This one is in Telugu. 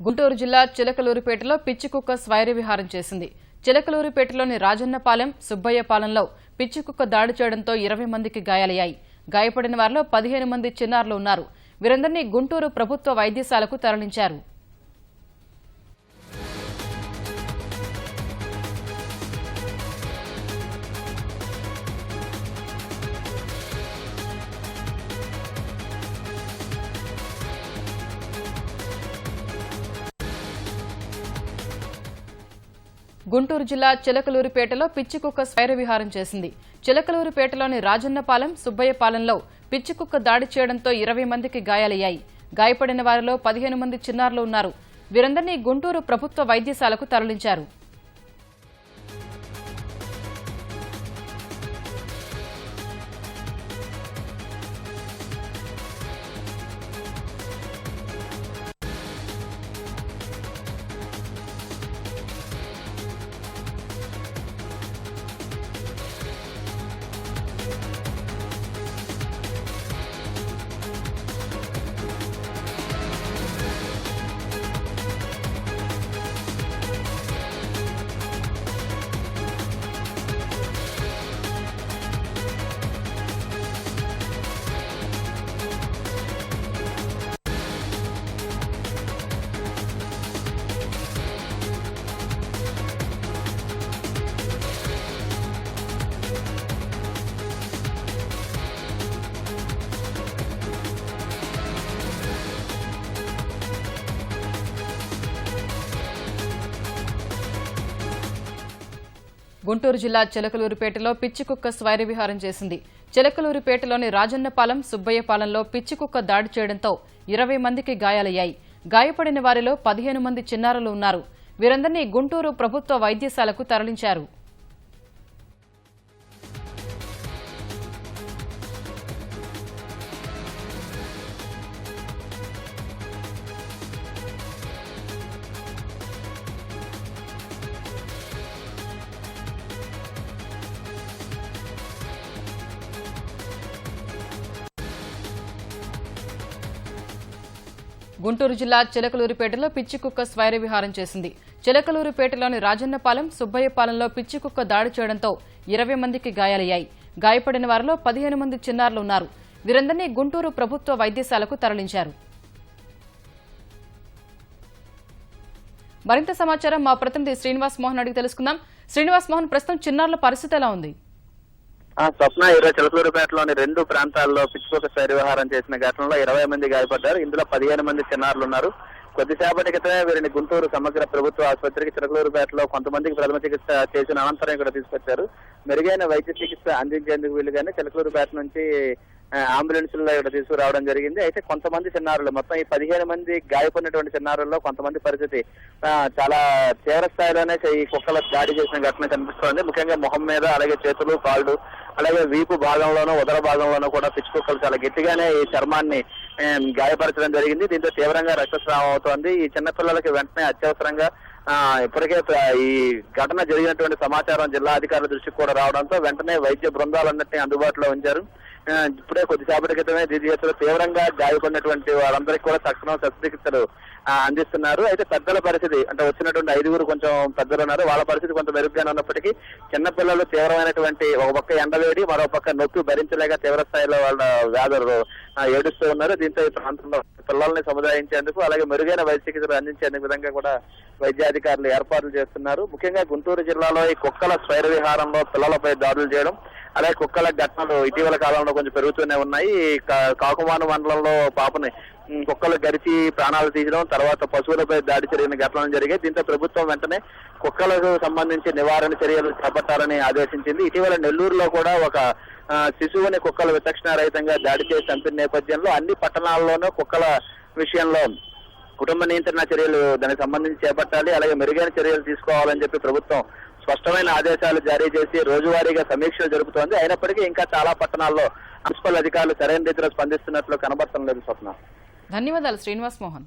గుంటూరు జిల్లా చిలకలూరిపేటలో పిచ్చికుక్క స్వైర విహారం చేసింది. చిలకలూరిపేటలోని రాజన్నపాలెం, సుబ్బయ్యపాలెంలో పిచ్చికుక్క దాడి చేయడంతో 20 మందికి గాయాలయ్యాయి. గాయపడిన వారిలో 15 మంది చిన్నారులు ఉన్నారు. వీరందరినీ గుంటూరు ప్రభుత్వ వైద్యశాలకు తరలించారు. గుంటూరు జిల్లా చిలకలూరిపేటలో పిచ్చికుక్క స్వైర విహారం చేసింది. చిలకలూరిపేటలోని రాజన్నపాలెం, సుబ్బయ్యపాలెంలో పిచ్చికుక్క దాడి చేయడంతో 20 మందికి గాయాలయ్యాయి. గాయపడిన వారిలో 15 మంది చిన్నారులు ఉన్నారు. వీరందరినీ గుంటూరు ప్రభుత్వ వైద్యశాలకు తరలించారు. గుంటూరు జిల్లా చిలకలూరిపేటలో పిచ్చికుక్క స్వైర విహారం చేసింది. చిలకలూరిపేటలోని రాజన్నపాలెం, సుబ్బయ్యపాలెంలో పిచ్చికుక్క దాడి చేయడంతో 20 మందికి గాయాలయ్యాయి. గాయపడిన వారిలో 15 మంది చిన్నారులు ఉన్నారు. వీరందరినీ గుంటూరు ప్రభుత్వ వైద్యశాలకు తరలించారు. గుంటూరు జిల్లా చిలకలూరిపేటలో పిచ్చికుక్క స్వైర విహారం చేసింది. చిలకలూరిపేటలోని రాజన్నపాలెం, సుబ్బయ్యపాలెంలో పిచ్చికుక్క దాడి చేయడంతో 20 మందికి గాయాలయ్యాయి. గాయపడిన వారిలో 15 మంది చిన్నారులు ఉన్నారు. వీరందరినీ గుంటూరు ప్రభుత్వ వైద్యశాలకు తరలించారు. మరింత సమాచారం మా ప్రతినిధి శ్రీనివాస్ మోహన్ అడిగి తెలుసుకుందాం. శ్రీనివాస్ మోహన్, ప్రస్తుతం చిన్నారుల పరిస్థితి ఎలా ఉంది? స్వప్న, ఈరోజు చిలకలూరిపేటలోని 2 ప్రాంతాల్లో పిచ్చికుక్క స్వైర విహారం చేసిన ఘటనలో 20 మంది గాయపడ్డారు. ఇందులో 15 మంది చిన్నారులు ఉన్నారు. కొద్దిసేపటి క్రితమే వీరిని గుంటూరు సమగ్ర ప్రభుత్వ ఆసుపత్రికి చిలకలూరిపేటలో కొంతమందికి ప్రథమ చికిత్స చేసిన అనంతరం ఇక్కడ తీసుకొచ్చారు. మెరుగైన వైద్య చికిత్స అందించేందుకు వీలుగానే చిలకలూరిపేట నుంచి అంబులెన్సుల్లో ఇక్కడ తీసుకురావడం జరిగింది. అయితే కొంతమంది చిన్నారులు, మొత్తం ఈ 15 మంది గాయపడినటువంటి చిన్నారుల్లో కొంతమంది పరిస్థితి చాలా తీవ్ర స్థాయిలోనే ఈ కుక్కల దాడి చేసిన ఘటన కనిపిస్తోంది. ముఖ్యంగా మొహం మీద, అలాగే చేతులు, కాళ్ళు, అలాగే వీపు భాగంలోనూ, ఉదర భాగంలోనూ కూడా పిచ్చి కుక్కలు చాలా గట్టిగానే ఈ చర్మాన్ని గాయపరచడం జరిగింది. దీంతో తీవ్రంగా రక్తస్రావం అవుతోంది. ఈ చిన్నపిల్లలకి వెంటనే అత్యవసరంగా ఇప్పటికే ఈ ఘటన జరిగినటువంటి సమాచారం జిల్లా అధికారుల దృష్టికి కూడా రావడంతో వెంటనే వైద్య బృందాలన్నింటినీ అందుబాటులో ఉంచారు. ఇప్పుడే కొద్దిసేపటి క్రితమే దీనిలో తీవ్రంగా గాయపడినటువంటి వారందరికీ కూడా తక్షణం శస్త్రచికిత్సలు అందిస్తున్నారు. అయితే పెద్దల పరిస్థితి, అంటే వచ్చినటువంటి 5 కొంచెం పెద్దలు ఉన్నారు, వాళ్ళ పరిస్థితి కొంత మెరుగ్గానే ఉన్నప్పటికీ చిన్నపిల్లలు తీవ్రమైనటువంటి ఒక పక్క ఎండవేడి, మరో పక్క నొప్పి భరించలేక తీవ్ర స్థాయిలో వాళ్ళ వ్యాధులు ఏడుస్తూ ఉన్నారు. దీంతో ఈ ప్రాంతంలో పిల్లల్ని సముదాయించేందుకు, అలాగే మెరుగైన వైద్య చికిత్సలు అందించేందుకు విధంగా కూడా వైద్యాధికారులు ఏర్పాట్లు చేస్తున్నారు. ముఖ్యంగా గుంటూరు జిల్లాలో ఈ కుక్కల స్వైర విహారంలో పిల్లలపై దాడులు చేయడం, అలాగే కుక్కల ఘటనలు ఇటీవల కాలంలో కొంచెం పెరుగుతూనే ఉన్నాయి. కాకుమాను మండలంలో పాపని కుక్కలు గరిచి ప్రాణాలు తీయడం, తర్వాత పశువులపై దాడి జరిగిన ఘటనలు జరిగాయి. దీంతో ప్రభుత్వం వెంటనే కుక్కలకు సంబంధించి నివారణ చర్యలు చేపట్టాలని ఆదేశించింది. ఇటీవల నెల్లూరులో కూడా ఒక శిశువుని కుక్కలు విచక్షణారహితంగా దాడి చేసి చంపిన నేపథ్యంలో అన్ని పట్టణాల్లోనూ కుక్కల విషయంలో కుటుంబ నియంత్రణ చర్యలు దానికి సంబంధించి చేపట్టాలి, అలాగే మెరుగైన చర్యలు తీసుకోవాలని చెప్పి ప్రభుత్వం స్పష్టమైన ఆదేశాలు జారీ చేసి రోజువారీగా సమీక్షలు జరుపుతోంది. అయినప్పటికీ ఇంకా చాలా పట్టణాల్లో మున్సిపల్ అధికారులు సరైన రీతిలో స్పందిస్తున్నట్లు కనబడటం లేదు. స్వప్న, ధన్యవాదాలు శ్రీనివాస్ మోహన్.